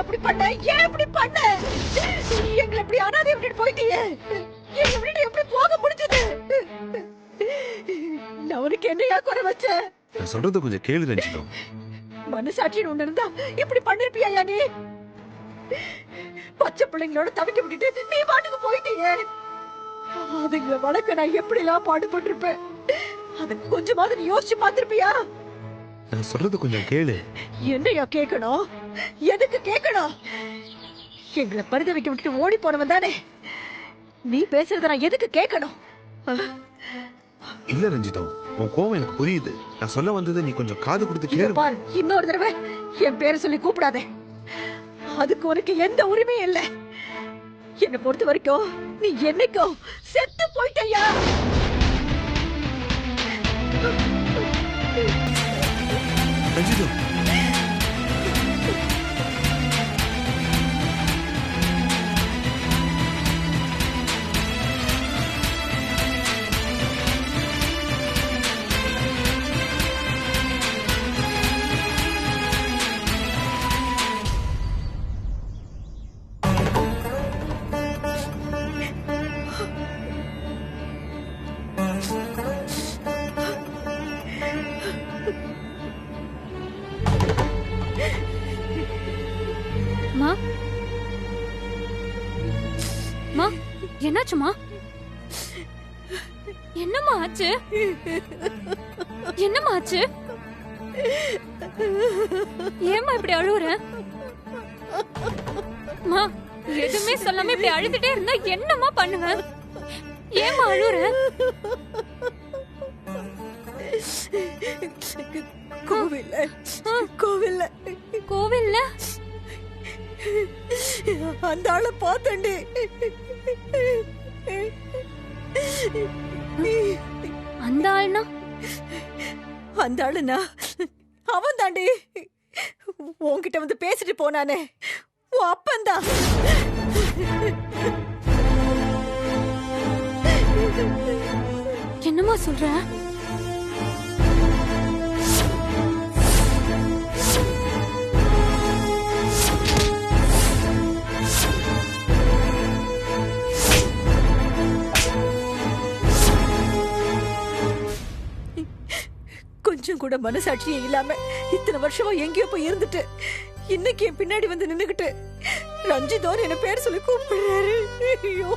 அப்படி பண்ண? ஏன் இப்படி பண்ண? எங்களை இப்படி அனாதை விட்டுட்டு போயிட்டியே. எங்களை விட்டுட்டு எப்படி போக முடிஞ்சது? நான் உனக்கு என்னையா குறை வச்சேன்? நான் சொல்றது கொஞ்சம் கேளு ரஞ்சிதம். மனசாட்சின்னு ஒண்ணு இருந்தா இப்படி பண்ணிருப்பியா நீ? பச்சை பிள்ளைங்களோட தவிக்க விட்டுட்டு நீ பாட்டுக்கு போயிட்டியே. அதுங்களை வளர்க்க நான் எப்படி எல்லாம் பாடுபட்டிருப்பேன். அதுக்கு கொஞ்சமாவது நீ யோசிச்சு பார்த்திருப்பியா? நான் சொல்றது கொஞ்சம் கேளு. என்னையா கேட்கணும்? எதுக்கு கேட்கணும்? எங்களை பரித வைக்க விட்டுட்டு ஓடி போனவன் தானே. நீ பேசுறத நான் எதுக்கு கேட்கணும்? இல்ல ரஞ்சிதம், உன் கோவம் எனக்கு புரியுது. நான் சொல்ல வந்தது நீ கொஞ்சம் காது கொடுத்து கேளு. பாரு, இன்னொரு தடவை என் பேரை சொல்லி கூப்பிடாதே. அதுக்கு உனக்கு எந்த உரிமையும் இல்லை. என்னை பொறுத்த வரைக்கும் நீ என்னைக்கும் செத்து போயிட்டயா. ரஞ்சிதம், என்னாச்சுமா? என்னம்மா ஆச்சு? என்னம்மா ஆச்சு? ஏம்மா இப்படி அழுவுற? மா, எதுவுமே சொல்லாம இப்படி அழுதுட்டே இருந்தா என்னம்மா பண்ணுவேன்? ஏம்மா அழுவுற? கோவில்ல கோவில்ல அந்த ஆளை பார்த்தேன்டி. அந்த ஆள்னா? அந்த ஆளுனா அவன் தாண்டி. உன்கிட்ட வந்து பேசிட்டு போனானே, உன் அப்பன்தான். என்னம்மா சொல்ற? கொஞ்சம் கூட மனசாட்சியே இல்லாம இத்தனை வருஷமா எங்கேயோ போய் இருந்துட்டு இன்னைக்கு என் பின்னாடி வந்து நின்னுகிட்டு ரஞ்சிதோன்னு என்ன பேர் சொல்லி கூப்பிடுறாரு. ஐயோ,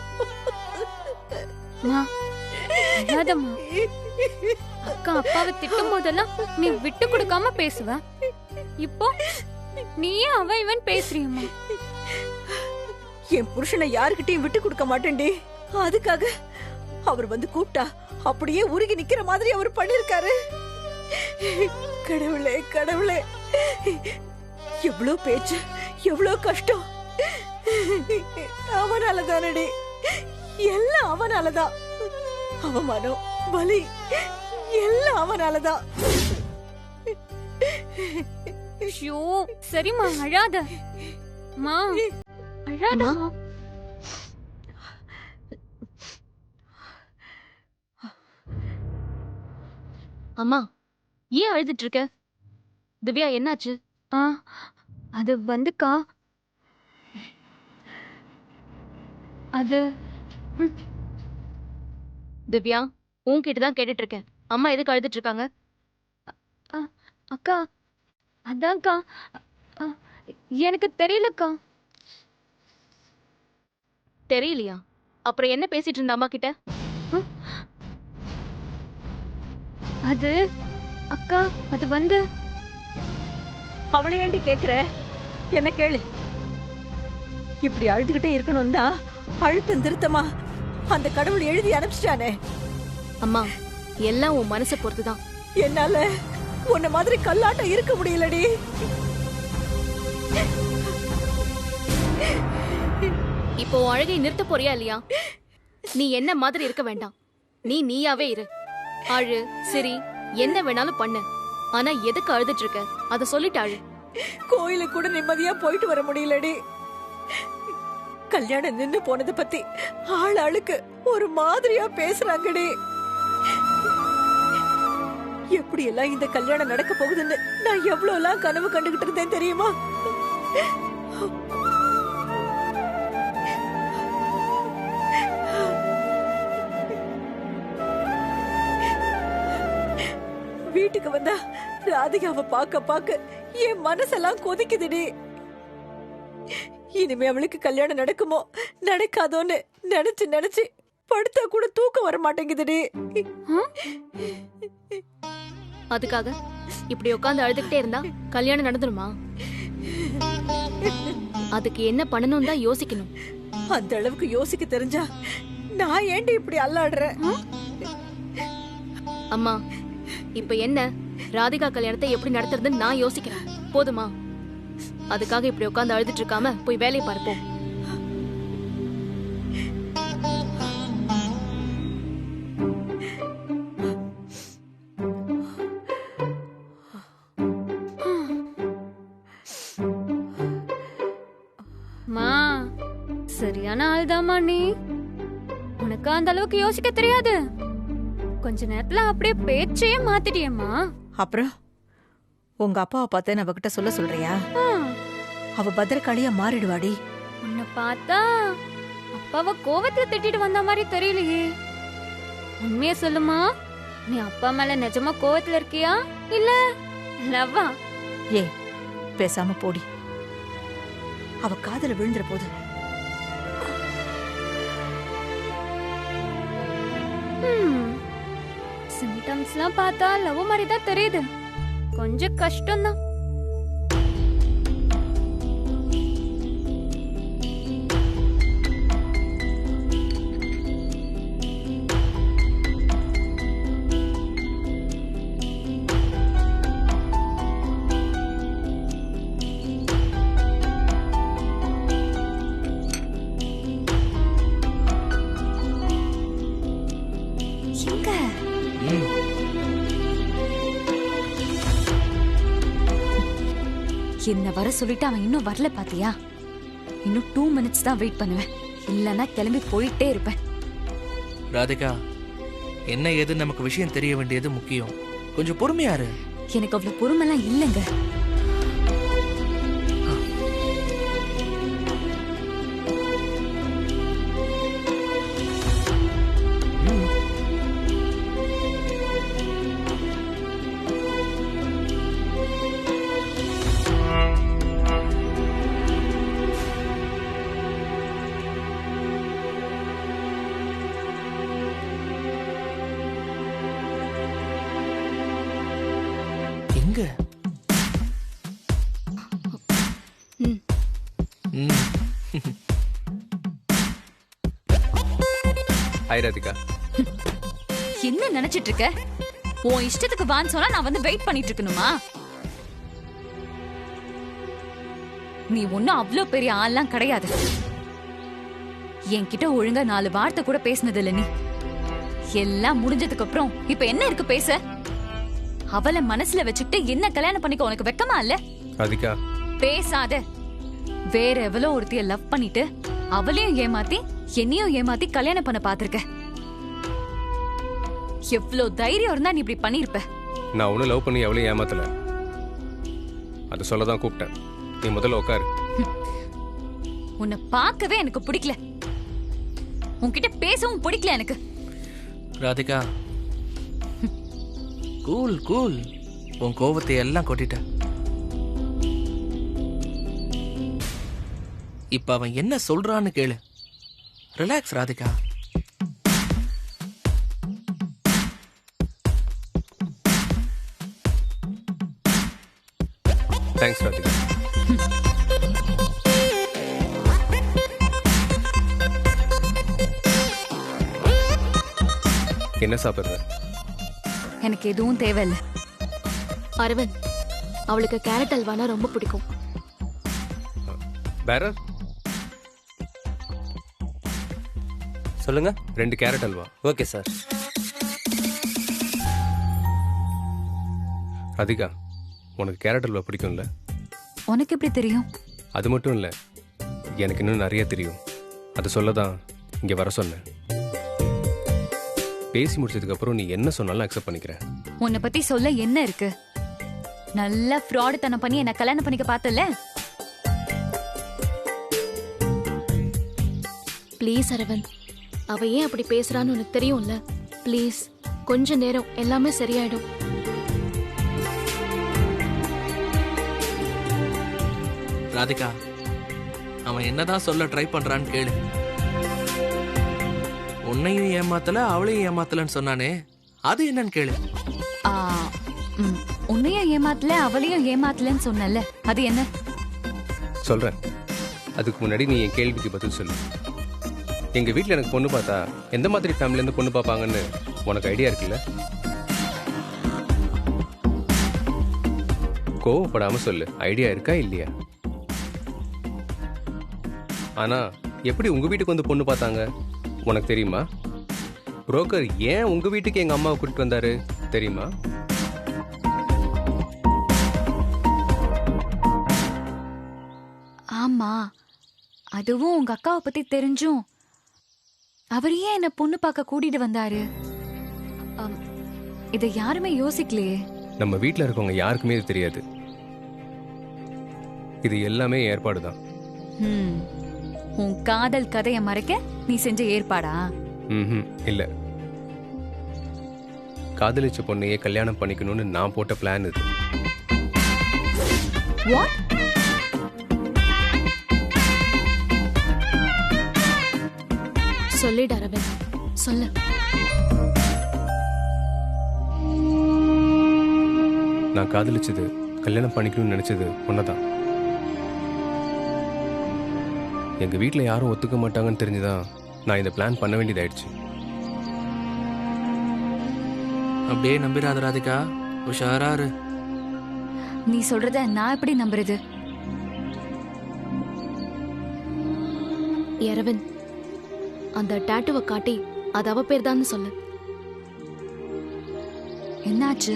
அக்கா அப்பாவை திட்டும் போதெல்லாம் நீ விட்டு கொடுக்காம பேசுவ. இப்போ நீயே அவ இவன் பேசுறியம்மா. என் புருஷனை யாருக்கிட்டையும் விட்டு கொடுக்க மாட்டேன்டி. அதுக்காக அவர் வந்து கூப்பிட்டா அப்படியே உருகி நிக்கிற மாதிரி அவர் பண்ணிருக்காரு. கடவுளே கடவுளே, எவ்வளவு பேச்சு, எவ்வளவு கஷ்டம். அவனாலதானடி, எல்லாம் அவனாலதான். அவமானம், வலி எல்லாம் அவனாலதான். ஐயோ, சரிம்மா அழாத. மா அழாத. அம்மா, ஏன் அழுதுட்டு இருக்க? திவ்யா, என்னாச்சு? அது வந்துக்கா, அது திவ்யா, உன்கிட்டதான் கேட்டுட்டு இருக்கேன். அம்மா எதுக்கு அழுதுட்டு இருக்காங்க? அக்கா, அதான்க்கா, எனக்கு தெரியலக்கா. தெரியலையா? அப்புறம் என்ன பேசிட்டு இருந்த அம்மா கிட்ட? அது அக்கா, அது வந்து அவளை ஏண்டி கேக்குற? என்ன கேளு. இப்படி அழுதுகிட்டே இருக்கணும் தான் அழுத்தம் திருத்தமா அந்த கடவுள் எழுதி அனுப்பிச்சிட்டானே. அம்மா, எல்லாம் உன் மனசை பொறுத்துதான். என்னால உன்ன மாதிரி கல்லாட்டம் இருக்க முடியலடி. இப்போ அழகை நிறுத்த போறியா இல்லையா? நீ என்ன மாதிரி இருக்க வேண்டாம். நீ நீயாவே இரு. அழு, சிரி, என்ன வேணாலும் பண்ணு. ஆனா எதுக்கு அழுதுட்டு இருக்க அத சொல்லிட்டு அழு. கோயிலுக்கு கூட நிம்மதியா போயிட்டு வர முடியலடி. கல்யாணம் நின்னு போனதை பத்தி ஆள் ஆளுக்கு ஒரு மாதிரியா பேசுறாங்கடி. எப்படி எல்லாம் இந்த கல்யாணம் நடக்க போகுதுன்னு நான் எவ்வளவு எல்லாம் கனவு கண்டுகிட்டு இருந்தேன் தெரியுமா? வீட்டுக்கு வந்தா ராதிகாவை பார்க்க என் மனசெல்லாம் கொதிக்குதுடி. இனிமே அவளுக்கு கல்யாணம் நடக்குமோ நடக்காதோன்னு நினைச்சு படுத்தா கூட தூக்கம் வர மாட்டேங்குதுடி. அதுக்காக இப்படி உட்கார்ந்து அழுதுகிட்டே இருந்தா கல்யாணம் நடந்துருமா? அதுக்கு என்ன பண்ணணும் தான் யோசிக்கணும். அந்த அளவுக்கு யோசிக்க தெரிஞ்சா நான் ஏண்டி இப்படி அல்லாடுறேன்? அம்மா, இப்ப என்ன ராதிகா கல்யாணத்தை எப்படி நடத்துறதுன்னு நான் யோசிக்கிறேன். போதுமா? அதுக்காக இப்படி உட்கார்ந்து அழுதுட்டு இருக்காம போய் வேலையை பார்ப்போம். மா, சரியான ஆள்தாம்மா நீ. உனக்கு அந்த அளவுக்கு யோசிக்க தெரியாது. கொஞ்ச நேரத்துல அப்படியே பேச்சையே மாத்திட்டியம்மா. அப்புறம் உங்க அப்பாவை பார்த்தேன்னு அவகிட்ட சொல்றியா? அவ பத்திரகாளியா மாறிடுவாடி. உன்னை பார்த்தா அப்பாவை கோவத்துல திட்டிட்டு வந்த மாதிரி தெரியலையே. உண்மைய சொல்லுமா, நீ அப்பா மேல நிஜமா கோவத்துல இருக்கியா இல்ல லவ்வா? ஏ, பேசாம போடி. அவ காதல விழுந்துற போது. சிம்டம்ஸ்லாம் பார்த்தா லவ் மாதிரி தான் தெரியுது. கொஞ்சம் கஷ்டம் தான். என்ன வர சொல்லிட்டு அவன் இன்னும் வரல பாத்தியா? இன்னும் 2 minutes தான் வெயிட் பண்ணுவேன். இல்லன்னா கிளம்பி போயிட்டே இருப்பேன். ராதிகா, என்ன ஏது நமக்கு விஷயம் தெரிய வேண்டியது முக்கியம். கொஞ்சம் பொறுமையா இரு. எனக்கு அவ்வளவு பொறுமைலாம் இல்லைங்க. எங்க? ஹாய் ராதிகா. என்ன நினைச்சிட்டு இருக்க? உன் இஷ்டத்துக்கு வான்னு சொன்னா நான் வந்து வெயிட் பண்ணிட்டு இருக்கணுமா? நீ ஒன்னும் அவ்வளோ பெரிய ஆள்லாம் கிடையாது. என்கிட்ட ஒழுங்கா 4 வார்த்தை கூட பேசினது இல்ல நீ. எல்லாம் முடிஞ்சதுக்கு அப்புறம் இப்ப என்ன இருக்கு பேச? அவளை மனசுல வச்சுக்கிட்டு என்ன கல்யாணம் பண்ணிக்க உனக்கு வெக்கமா இல்ல? ராதிகா, பேசாத. வேற எவ்வளோ ஒருத்திய லவ் பண்ணிட்டு அவளையும் ஏமாத்தி என்னையும் ஏமாத்தி கல்யாணம் பண்ண பாத்திருக்க. எவ்வளோ தைரியம் இருந்தா நீ இப்படி பண்ணிருப்ப? நான் ஒன்னும் லவ் பண்ணி எவ்வளவு ஏமாத்தல. அது சொல்லதான் கூப்பிட்டேன். நீ முதல்ல உட்காரு. உன்னை பார்க்கவே எனக்கு பிடிக்கல. உன்கிட்ட பேசவும் பிடிக்கல எனக்கு. Radhika, cool cool. உன் கோவத்தை எல்லாம் கொட்டிட்ட. இப்ப அவன் என்ன சொல்றான்னு கேளு. ரிலாக்ஸ் ராதிகா. தேங்க்ஸ் ராதிகா. என்ன சாப்பிடுற? எனக்கு எதுவும் தேவையில்ல. அரவிந்த், அவளுக்கு கேரட் அல்வானா ரொம்ப பிடிக்கும். பேரர் சொல்லுங்க. 2 carrot halwa. Okay sir. Radhika, உனக்கு கேரட் அல்வா பிடிக்கும்ல? உனக்கு எப்படி தெரியும்? அது மட்டும் இல்ல, எனக்கு இன்னும் நிறைய தெரியும். அது சொல்லதான் இங்க வர சொன்னேன். பேசி முடிச்சதுக்கு அப்புறம் நீ என்ன சொன்னாலும் அக்செப்ட் பண்ணிக்கிறேன். உன்னை பத்தி சொல்ல என்ன இருக்கு? நல்ல ஃப்ராடு தனம் பண்ணி என்ன கல்யாணம் பண்ணிக்க பார்த்தல. ப்ளீஸ் அரவிந்த், அவ ஏன் அப்படி பேசுறான்னு உனக்கு தெரியும்ல. ப்ளீஸ், கொஞ்ச நேரம் எல்லாமே சரியாயிடும். ராதிகா, அவன் என்னதான் சொல்ல ட்ரை பண்றான்னு கேளு. உன்னையும் ஏமாத்தல அவளையும் ஏமாத்தலன்னு சொன்னானே, அது என்னன்னு கேளு. ஆ, உன்னையும் ஏமாத்தல அவளையும் ஏமாத்தலன்னு சொன்னல, அது என்ன? சொல்கிறேன். அதுக்கு முன்னாடி நீ என் கேள்விக்கு பதில் சொல்லு. எங்கள் வீட்டில் எனக்கு பொண்ணு பார்த்தா எந்த மாதிரி ஃபேமிலியிலேருந்து பொண்ணு பார்ப்பாங்கன்னு உனக்கு ஐடியா இருக்குல்ல? கோவப்படாமல் சொல்லு, ஐடியா இருக்கா இல்லையா? ஆனால் எப்படி உங்கள் வீட்டுக்கு வந்து பொண்ணு பார்த்தாங்க உனக்கு தெரியுமா? புரோக்கர் ஏன் உங்கள் வீட்டுக்கு எங்கள் அம்மாவை கூட்டிட்டு வந்தாரு தெரியுமா? ஆமா, அதுவும் உங்க அக்காவை பத்தி தெரிஞ்சும் அவர் ஏன் என்ன பொண்ணு பார்க்க கூட்டிட்டு வந்தாரு? இதை யாருமே யோசிக்கலையே. நம்ம வீட்டில் இருக்கவங்க யாருக்குமே இது தெரியாது. இது எல்லாமே ஏற்பாடு தான். உன் காதல் கதையை மறைக்க நீ செஞ்ச ஏற்பாடா? இல்லை, காதலிச்ச பொண்ணையே கல்யாணம் பண்ணிக்கணும்னு நான் போட்ட பிளான் இது. What? சொல்லிடு அரவிந்த், சொல்லு. நான் காதலிச்சது, கல்யாணம் பண்ணிக்கணும்னு நினைச்சது ஒன்னதான். எங்க வீட்டில் யாரும் ஒத்துக்க மாட்டாங்கன்னு தெரிஞ்சுதான் நான் இந்த பிளான் பண்ண வேண்டியதாயிடுச்சு. அப்படியே நம்பிராத ராதிகா, உஷாராரு. நீ சொல்றத நான் எப்படி நம்புறது? அரவிந்த், அந்த டாட்டுவை காட்டி அது அவ பேர் தான் சொல்லு. என்னாச்சு?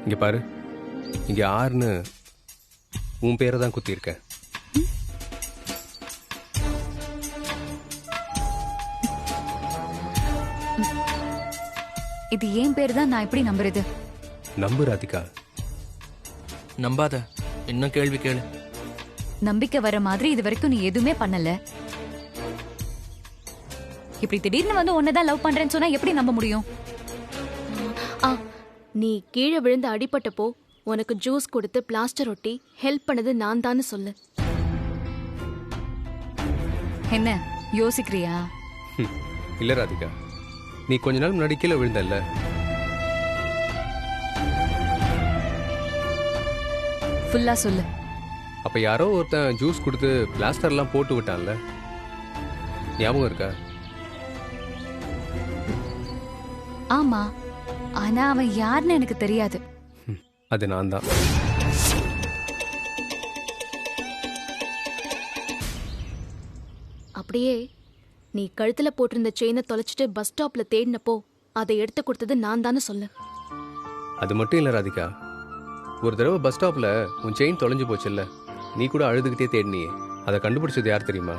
இங்க பாரு, இங்க ஆறுன்னு உன் பேரை தான் குத்திருக்க. இது ஏன் பேர் தான், நான் எப்படி நம்புறது? நம்பு ராதிகா. நம்பாத, இன்னும் கேள்வி கேளு. நம்பிக்கை வர மாதிரி இது வரைக்கும் நீ எதுவுமே பண்ணல. இப்படி திடீர்னு வந்து உன்னதான் லவ் பண்றேன்னு சொன்னா எப்படி நம்ப முடியும்? நீ கீழே விழுந்து அடிபட்டப்போ உனக்கு ஜூஸ் கொடுத்து பிளாஸ்டர் ஒட்டி ஹெல்ப் பண்ணது நான் தான்னு சொல்லு. என்ன யோசிக்கிறியா? இல்ல ராதிகா, நீ கொஞ்ச நாள் முன்னாடி கீழே விழுந்தல்ல, ஃபுல்லா சொல்லு. அப்ப யாரோ ஒருத்தன் ஜூஸ் கொடுத்து பிளாஸ்டர்லாம் போட்டு விட்டான்ல, ஞாபகம் இருக்கா? ஆமா, ஆனா அவன் யாருன்னு எனக்கு தெரியாது. அது நான் தான். அப்படியே நீ கழுத்துல போட்டிருந்த செயினை தொலைச்சிட்டு பஸ் ஸ்டாப்ல தேடினப்போ அதை எடுத்து கொடுத்தது நான் தானே சொல்லு. அது மட்டும் இல்ல ராதிகா, ஒரு தடவை பஸ் ஸ்டாப்ல உன் செயின் தொலைஞ்சு போச்சுல்ல, நீ கூட அழுதுகிட்டே தேடினியே, அதை கண்டுபிடிச்சது யார் தெரியுமா?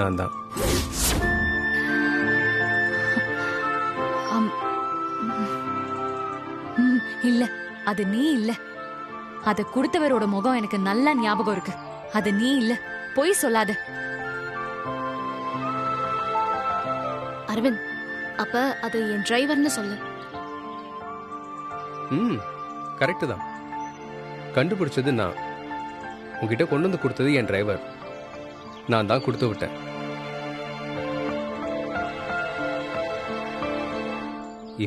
நான் தான். இல்ல, அது நீ இல்ல. அத கொடுத்தவரோட முகம் எனக்கு நல்லா ஞாபகம் இருக்கு. அது நீ இல்ல, பொய் சொல்லாத. அரவிந்த், அப்ப அது என் டிரைவர்னு சொல்லு. கரெக்டு தான். கண்டுபிடிச்சது நான். உங்ககிட்ட கொண்டு வந்து கொடுத்தது என் டிரைவர். நான் தான் கொடுத்து விட்டேன்.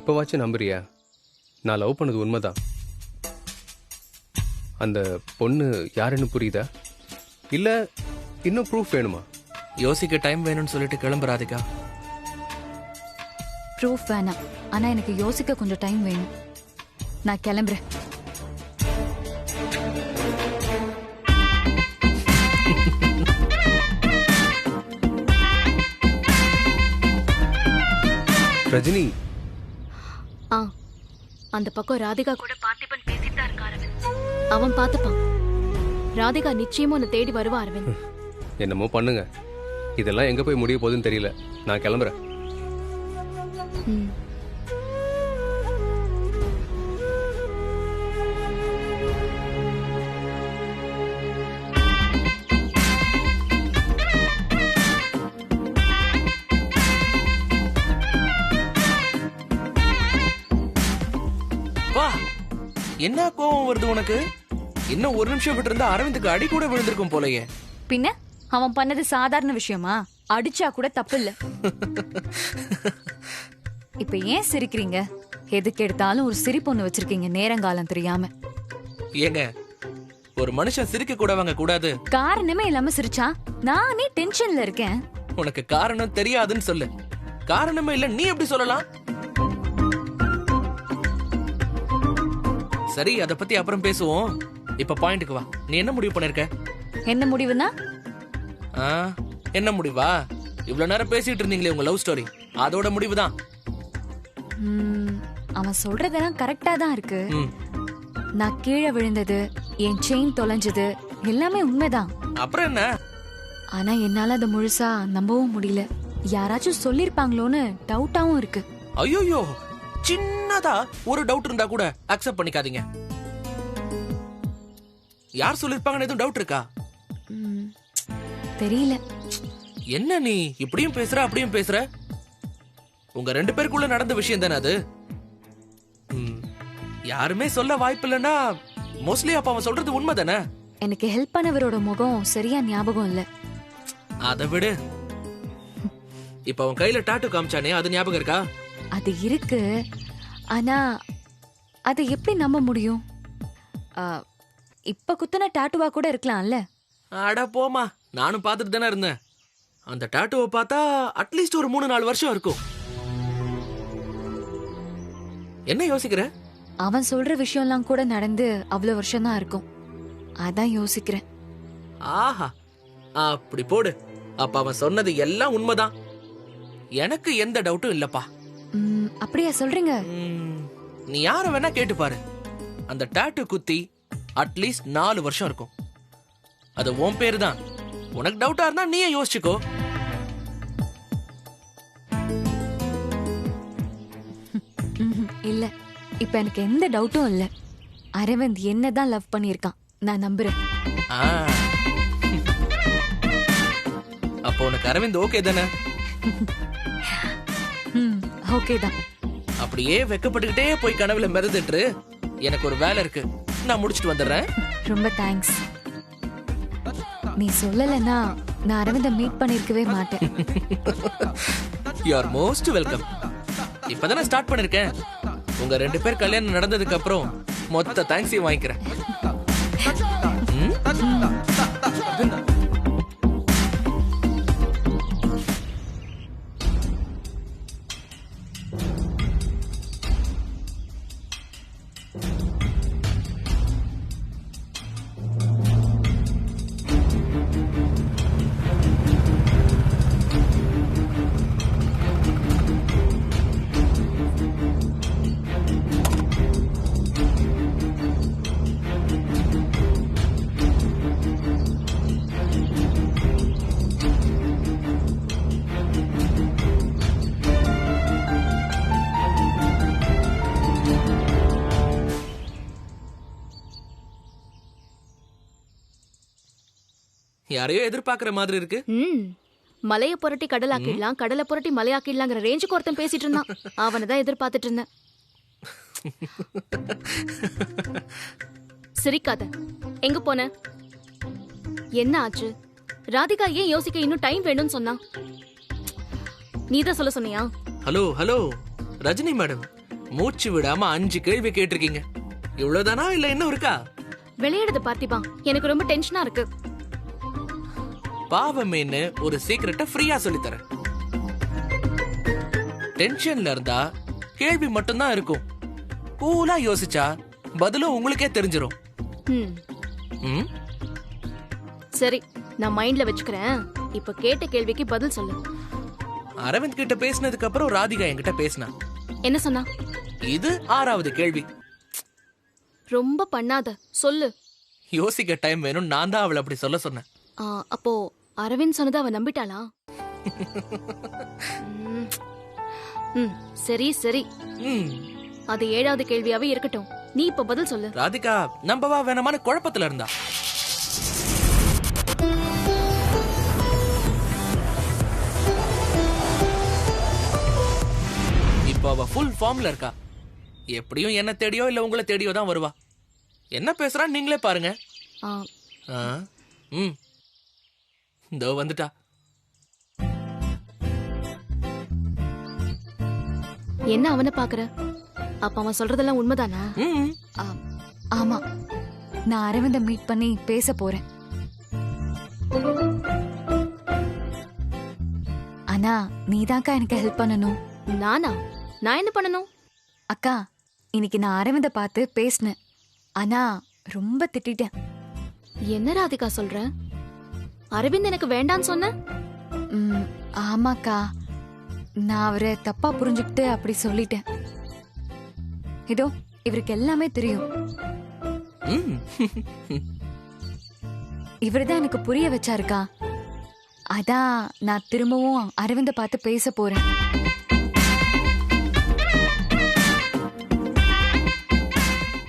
இப்பவாச்சும் நம்புறியா? நான் லவ் பண்ணது உண்மைதான். அந்த பொண்ணு யாருன்னு புரியுதா? இல்ல இன்னும் ப்ரூஃப் வேணுமா? யோசிக்க டைம் வேணும்னு சொல்லிட்டு கிளம்பு ராதிகா. ப்ரூஃப் வேணாம், ஆனா எனக்கு யோசிக்க கொஞ்சம் டைம் வேணும். நான் கிளம்புறேன். ரஜினி, அந்த பக்கம் ராதிகா கூட பார்த்திபன் பேசிட்டு தான் இருக்க அரவிந்த். அவன் பார்த்துப்பான். ராதிகா நிச்சயமா உன்னை தேடி வருவா அரவிந்த். என்னமோ பண்ணுங்க. இதெல்லாம் எங்க போய் முடிய போகுதுன்னு தெரியல. நான் கிளம்புறேன். என்ன கோவம் வருது உனக்கு? இன்னும் ஒரு நிமிஷம் விட்டு இருந்தா அரவிந்துக்கு அடி கூட விழுந்திருக்கும் போலயே. பின்ன அவன் பண்ணது சாதாரண விஷயமா? அடிச்சா கூட தப்பு இல்ல. இப்ப ஏன் சிரிக்கிறீங்க? எதுக்கு எடுத்தாலும் ஒரு சிரிப்பு ஒண்ணு வச்சிருக்கீங்க நேரங்காலம் தெரியாம. ஏங்க, ஒரு மனுஷன் சிரிக்க கூட வாங்க கூடாது. காரணமே இல்லாம சிரிச்சா நானே டென்ஷன்ல இருக்கேன். உனக்கு காரணம் தெரியாதுன்னு சொல்லு. காரணமே இல்ல நீ எப்படி சொல்லலாம்? சரி, அத பத்தி அப்புறம் பேசுவோம். இப்ப பாயிண்ட்க்கு வா. நீ என்ன முடிவு பண்ணிருக்க? என்ன முடிவுனா? என்ன முடிவா? இவ்வளவு நேரம் பேசிட்டு இருந்தீங்களே உங்க லவ் ஸ்டோரி, அதோட முடிவுதான். அவன் சொல்றதெல்லாம் கரெக்டா தான் இருக்கு. நான் கீழே விழுந்தது, என் செயின் தொலைஞ்சது எல்லாமே உண்மைதான். அப்புறம் என்ன? ஆனா என்னால அதை முழுசா நம்பவும் முடியல. யாராச்சும் சொல்லிருப்பாங்களோன்னு டவுட்டாவும் இருக்கு. ஐயோ, சின்னதா ஒரு டவுட் இருந்தா கூட அக்செப்ட் பண்ணிக்காதீங்க. யார் சொல்லிருப்பாங்கன்னு எதுவும் டவுட் இருக்கா? தெரியல. என்ன நீ இப்படியும் பேசுற அப்படியும் பேசுற? உங்க 2 பேருக்குள்ள நடந்த விஷயம் தானே அது. யாருமே சொல்ல வாய்ப்பு இல்லைன்னா மோஸ்ட்லி அப்ப அவன் சொல்றது உண்மை தானே. எனக்கு ஹெல்ப் பண்ணவரோட முகம் சரியா ஞாபகம் இல்ல. அதை விடு. இப்ப அவன் கையில டாட்டூ காமிச்சானே, அது ஞாபகம் இருக்கா? அது இருக்கு. ஆனா அதை எப்படி நம்ப முடியும்? இப்ப குத்துன டாட்டூவா கூட இருக்கலாம்ல. அட போமா, நானும் பார்த்துட்டு தானே இருந்தேன். அந்த டாட்டூவை பார்த்தா அட்லீஸ்ட் ஒரு 3-4 வருஷம் இருக்கும். என்ன யோசிக்கிற? அவன் சொல்ற விஷயம்லாம் கூட நடந்து அவ்வளவு வருஷம் தான் இருக்கும். அதான் யோசிக்கிறேன். ஆஹா, அப்படி போடு. அப்ப அவன் சொன்னது எல்லாம் உண்மைதான். எனக்கு எந்த டவுட்டும் இல்லப்பா. அப்படியா சொல்றீங்க? நீ யார வேணா கேட்டு பாரு. அந்த டாட்டூ குத்தி அட்லீஸ்ட் 4 வருஷம் இருக்கும். அது உன் பேரு தான். உனக்கு டவுட்டா இருந்தா நீயே யோசிச்சுக்கோ. இல்ல, இப்ப எனக்கு எந்த டவுட்டும் இல்ல. அரவிந்த் என்னதான் லவ் பண்ணிருக்கான், நான் நம்புறேன். அப்போ உனக்கு அரவிந்த் ஓகே தானே? ஓகே தான். அப்படியே வெக்கப்பட்டுக்கிட்டே போய் கனவுல மிதந்துட்டு எனக்கு ஒரு வேலை இருக்கு, நான் முடிச்சிட்டு வந்துடுறேன். ரொம்ப தேங்க்ஸ். நீ சொல்லலன்னா நான் அரவிந்த மீட் பண்ணிருக்கவே மாட்டேன். You are most welcome. இப்பதானே ஸ்டார்ட் பண்ணிருக்கேன். உங்க 2 பேர் கல்யாணம் நடந்ததுக்கு அப்புறம் மொத்த தேங்க்ஸையும் வாங்கிக்கிறேன். யாரையோ எதிர்பார்க்கிற மாதிரி இருக்கு. மலைய புரட்டி கடலாக்கிடலாம், கடலை புரட்டி மலையாக்கிடலாங்கிற ரேஞ்சுக்கு ஒருத்தன் பேசிட்டு இருந்தான். அவனை தான் எதிர்பார்த்துட்டு இருந்தேன். சிரிக்காத. எங்க போன? என்ன ஆச்சு? ராதிகா ஏன் யோசிக்க இன்னும் டைம் வேணும்னு சொன்னா? நீதான் சொல்ல சொன்னியா? ஹலோ ஹலோ ரஜினி மேடம், மூச்சு விடாம 5 கேள்வி கேட்டிருக்கீங்க. இவ்வளவுதானா இல்ல இன்னும் இருக்கா? விளையாடுது பார்த்திபா, எனக்கு ரொம்ப டென்ஷனா இருக்கு. பாவமேன்னு ஒரு சீக்கிரட்டை ஃப்ரீயா சொல்லித்தரேன். டென்ஷன்ல இருந்தா கேள்வி மட்டும்தான் இருக்கும். கூலா யோசிச்சா பதிலும் உங்களுக்கே தெரிஞ்சிரும். சரி, நான் மைண்ட்ல வச்சுக்கிறேன். இப்ப கேட்ட கேள்விக்கு பதில் சொல்லு. அரவிந்த் கிட்ட பேசினதுக்கு அப்புறம் ராதிகா என்கிட்ட பேசினா. என்ன சொன்னா? இது 6வது கேள்வி. ரொம்ப பண்ணாத, சொல்லு. யோசிக்க டைம் வேணும். நான் தான் அவளை அப்படி சொல்ல சொன்னேன். அப்போ அரவிந்த் சொன்னதை அவ நம்பிட்டாளா? சரி சரி, அது 7வது கேள்வியாவே இருக்கட்டும். நீ இப்ப பதில் சொல்லு. ராதிகா நம்பவா வேணாமான குழப்பத்துல இருந்தா. இப்ப அவ ஃபுல் ஃபார்ம்ல இருக்கா. எப்படியும் என்ன தேடியோ இல்ல உங்களை தேடியோ தான் வருவா. என்ன பேசுறான்னு நீங்களே பாருங்க. ஆ, ஆ, ம் இதோ வந்துட்டா. என்ன அவனை பாக்குற? அப்ப அவன் சொல்றதெல்லாம் உண்மைதானா? ம் ஆமா, நான் அரவிந்த மீட் பண்ணி பேச போறேன். ஆனா நீதாக்கா எனக்கு ஹெல்ப் பண்ணணும். நானா? நான் என்ன பண்ணணும்? அக்கா, இன்னைக்கு நான் அரவிந்த பார்த்து பேசினேன். ஆனா ரொம்ப திட்டிட்டேன். என்ன ராதிகா சொல்ற? அரவிந்த் எனக்கு வேண்டான்னு சொன்ன? ஆமாக்கா, நான் அவரை தப்பா புரிஞ்சுக்கிட்டு அப்படி சொல்லிட்டேன். இதோ இவருக்கு எல்லாமே தெரியும். ம் இவர்தான் எனக்கு புரிய வச்சாருக்கா. அதான் நான் திரும்பவும் அரவிந்த பார்த்து பேச போறேன்.